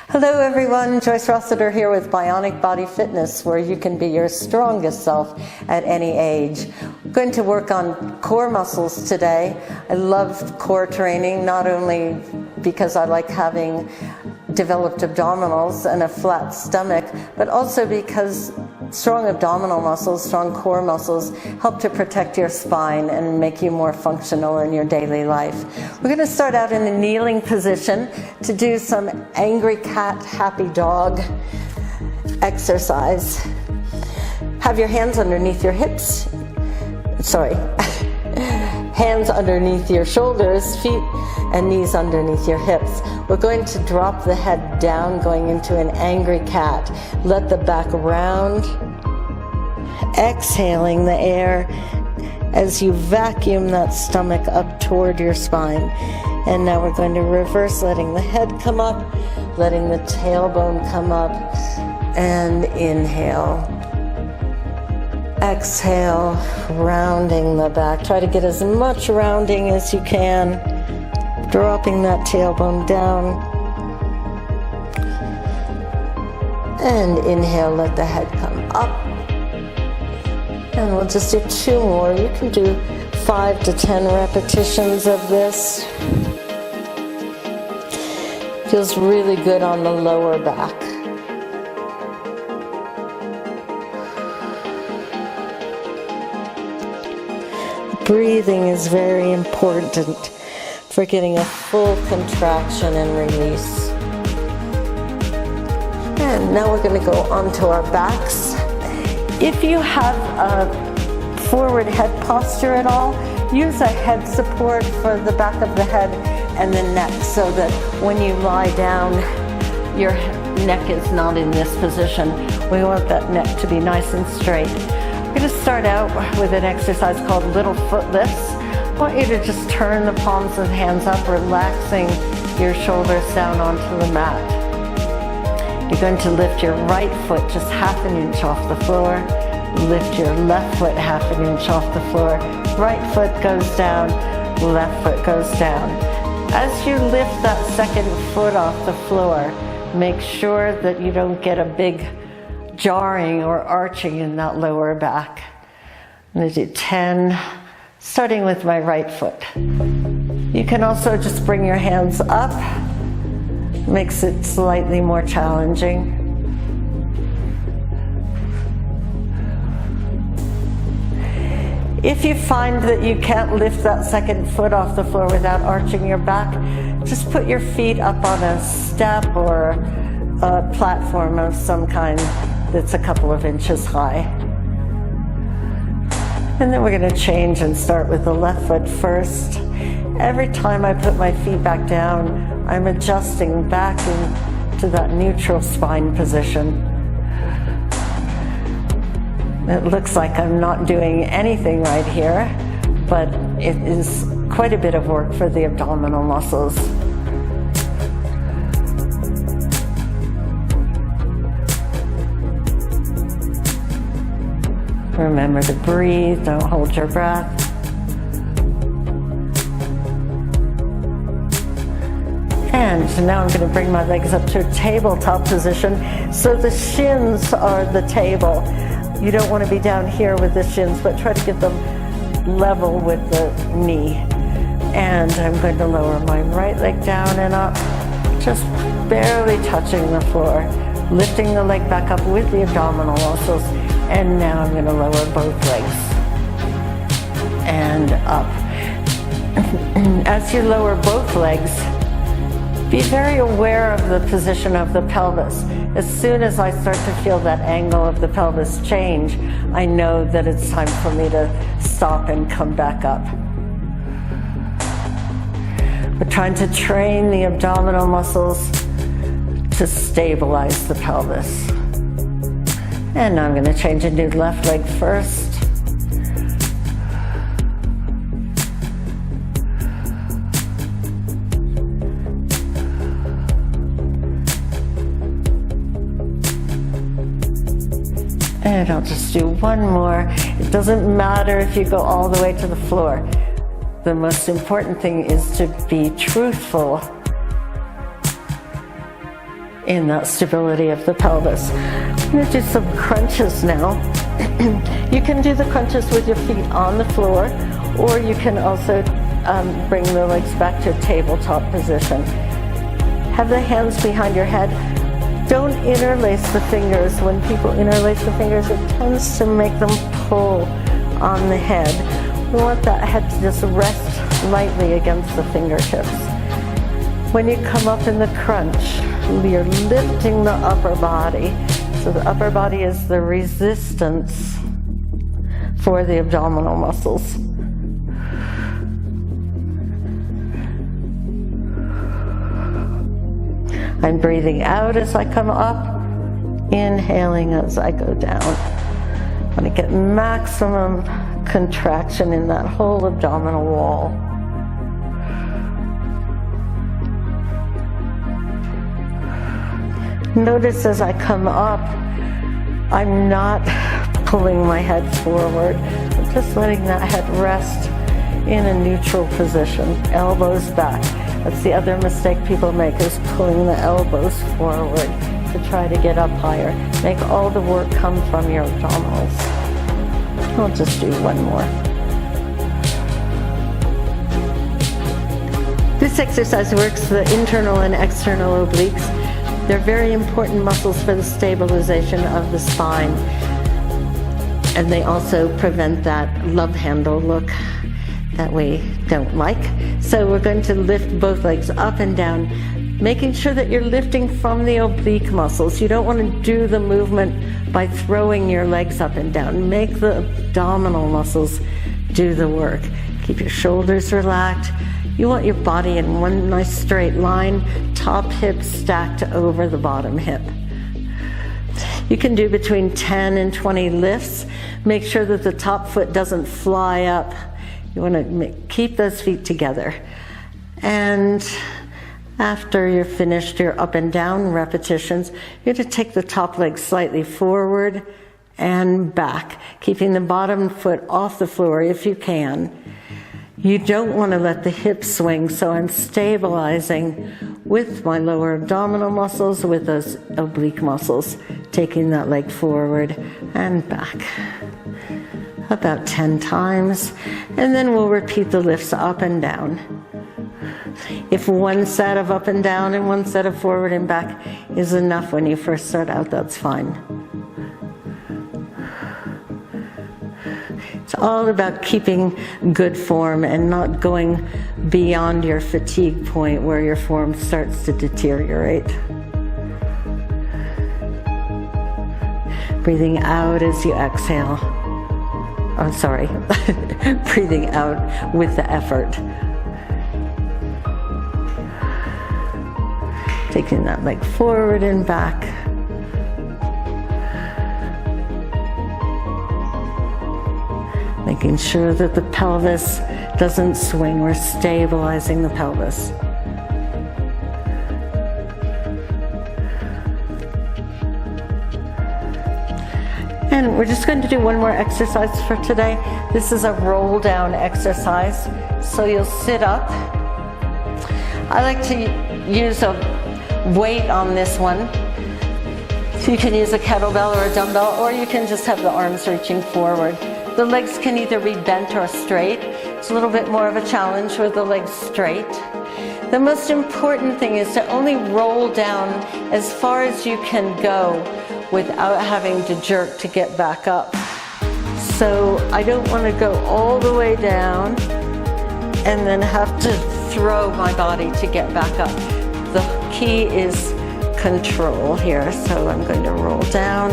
Hello everyone, Joyce Rossiter here with Bionic Body Fitness, where you can be your strongest self at any age. I'm going to work on core muscles today. I love core training, not only because I like having developed abdominals and a flat stomach, but also because strong abdominal muscles, strong core muscles help to protect your spine and make you more functional in your daily life. We're going to start out in a kneeling position to do some angry cat, happy dog exercise. Have your hands underneath your hips. Hands underneath your shoulders, feet and knees underneath your hips. We're going to drop the head down, going into an angry cat. Let the back round, exhaling the air as you vacuum that stomach up toward your spine. And now we're going to reverse, letting the head come up, letting the tailbone come up, and inhale. Exhale, rounding the back. Try to get as much rounding as you can. Dropping that tailbone down. And inhale, let the head come up. And we'll just do 2 more. You can do 5 to 10 repetitions of this. Feels really good on the lower back. Breathing is very important for getting a full contraction and release. And now we're going to go onto our backs. If you have a forward head posture at all, use a head support for the back of the head and the neck, so that when you lie down, your neck is not in this position. We want that neck to be nice and straight. We're going to start out with an exercise called little foot lifts. I want you to just turn the palms of the hands up, relaxing your shoulders down onto the mat. You're going to lift your right foot just half an inch off the floor. Lift your left foot half an inch off the floor. Right foot goes down, left foot goes down. As you lift that second foot off the floor, make sure that you don't get a big jarring or arching in that lower back. I'm going to do 10, starting with my right foot. You can also just bring your hands up. Makes it slightly more challenging. If you find that you can't lift that second foot off the floor without arching your back, just put your feet up on a step or a platform of some kind that's a couple of inches high. And then we're going to change and start with the left foot first. Every time I put my feet back down, I'm adjusting back into that neutral spine position. It looks like I'm not doing anything right here, but it is quite a bit of work for the abdominal muscles. Remember to breathe, don't hold your breath. And now I'm going to bring my legs up to a tabletop position, so the shins are the table. You don't want to be down here with the shins, but try to get them level with the knee. And I'm going to lower my right leg down and up, just barely touching the floor, lifting the leg back up with the abdominal muscles. And now I'm going to lower both legs and up. As you lower both legs, be very aware of the position of the pelvis. As soon as I start to feel that angle of the pelvis change, I know that it's time for me to stop and come back up. We're trying to train the abdominal muscles to stabilize the pelvis. And now I'm going to change and do left leg first. And I'll just do one more. It doesn't matter if you go all the way to the floor. The most important thing is to be truthful in that stability of the pelvis. I'm going to do some crunches now. You can do the crunches with your feet on the floor, or you can also bring the legs back to a tabletop position. Have the hands behind your head. Don't interlace the fingers. When people interlace the fingers, it tends to make them pull on the head. We want that head to just rest lightly against the fingertips. When you come up in the crunch, you're lifting the upper body. So the upper body is the resistance for the abdominal muscles. I'm breathing out as I come up, inhaling as I go down. I want to get maximum contraction in that whole abdominal wall. Notice as I come up, I'm not pulling my head forward. I'm just letting that head rest in a neutral position, elbows back. That's the other mistake people make, is pulling the elbows forward to try to get up higher. Make all the work come from your abdominals. I'll just do one more. This exercise works the internal and external obliques. They're very important muscles for the stabilization of the spine. And they also prevent that love handle look that we don't like. So we're going to lift both legs up and down, making sure that you're lifting from the oblique muscles. You don't want to do the movement by throwing your legs up and down. Make the abdominal muscles do the work. Keep your shoulders relaxed. You want your body in one nice straight line, top hip stacked over the bottom hip. You can do between 10 and 20 lifts. Make sure that the top foot doesn't fly up. You want to keep those feet together. And after you're finished your up and down repetitions, you're going to take the top leg slightly forward and back, keeping the bottom foot off the floor if you can. You don't want to let the hips swing, so I'm stabilizing with my lower abdominal muscles, with those oblique muscles, taking that leg forward and back. About 10 times, and then we'll repeat the lifts up and down. If one set of up and down and one set of forward and back is enough when you first start out, that's fine. It's all about keeping good form and not going beyond your fatigue point where your form starts to deteriorate. Breathing out as you exhale. Oh, sorry. Breathing out with the effort. Taking that leg forward and back. Making sure that the pelvis doesn't swing. We're stabilizing the pelvis. And we're just going to do one more exercise for today. This is a roll down exercise. So you'll sit up. I like to use a weight on this one. So you can use a kettlebell or a dumbbell, or you can just have the arms reaching forward. The legs can either be bent or straight. It's a little bit more of a challenge with the legs straight. The most important thing is to only roll down as far as you can go without having to jerk to get back up. So I don't want to go all the way down and then have to throw my body to get back up. The key is control here. So I'm going to roll down.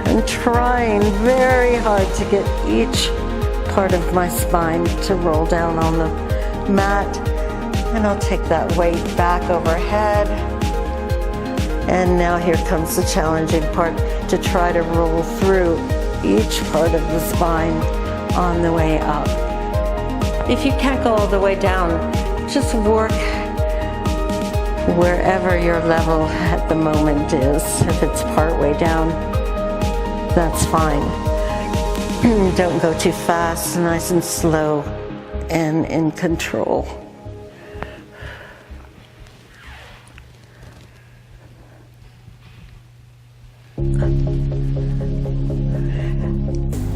I'm trying very hard to get each part of my spine to roll down on the mat. And I'll take that weight back overhead. And now here comes the challenging part, to try to roll through each part of the spine on the way up. If you can't go all the way down, just work wherever your level at the moment is. If it's part way down, that's fine. Don't go too fast, nice and slow and in control.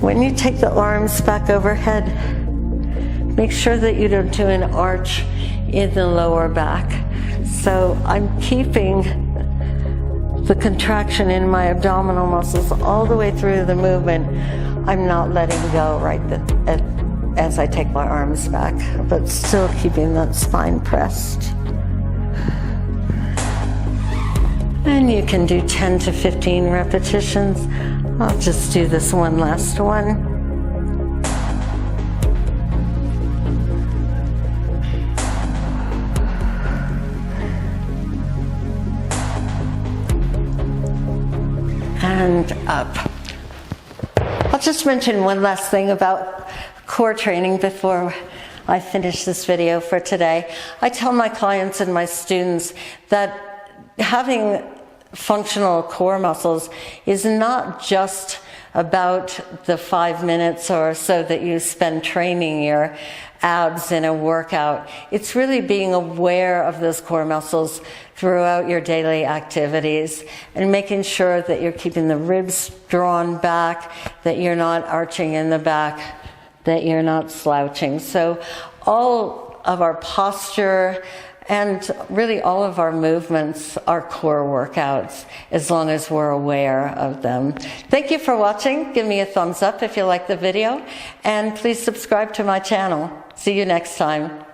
When you take the arms back overhead, make sure that you don't do an arch in the lower back. So I'm keeping the contraction in my abdominal muscles all the way through the movement. I'm not letting go as I take my arms back, but still keeping that spine pressed. And you can do 10 to 15 repetitions. I'll just do this one last one. And up. I'll just mention one last thing about core training before I finish this video for today. I tell my clients and my students that having functional core muscles is not just about the 5 minutes or so that you spend training your abs in a workout. It's really being aware of those core muscles throughout your daily activities and making sure that you're keeping the ribs drawn back, that you're not arching in the back, that you're not slouching. So all of our posture and really all of our movements are core workouts, as long as we're aware of them. Thank you for watching. Give me a thumbs up if you like the video, and please subscribe to my channel. See you next time.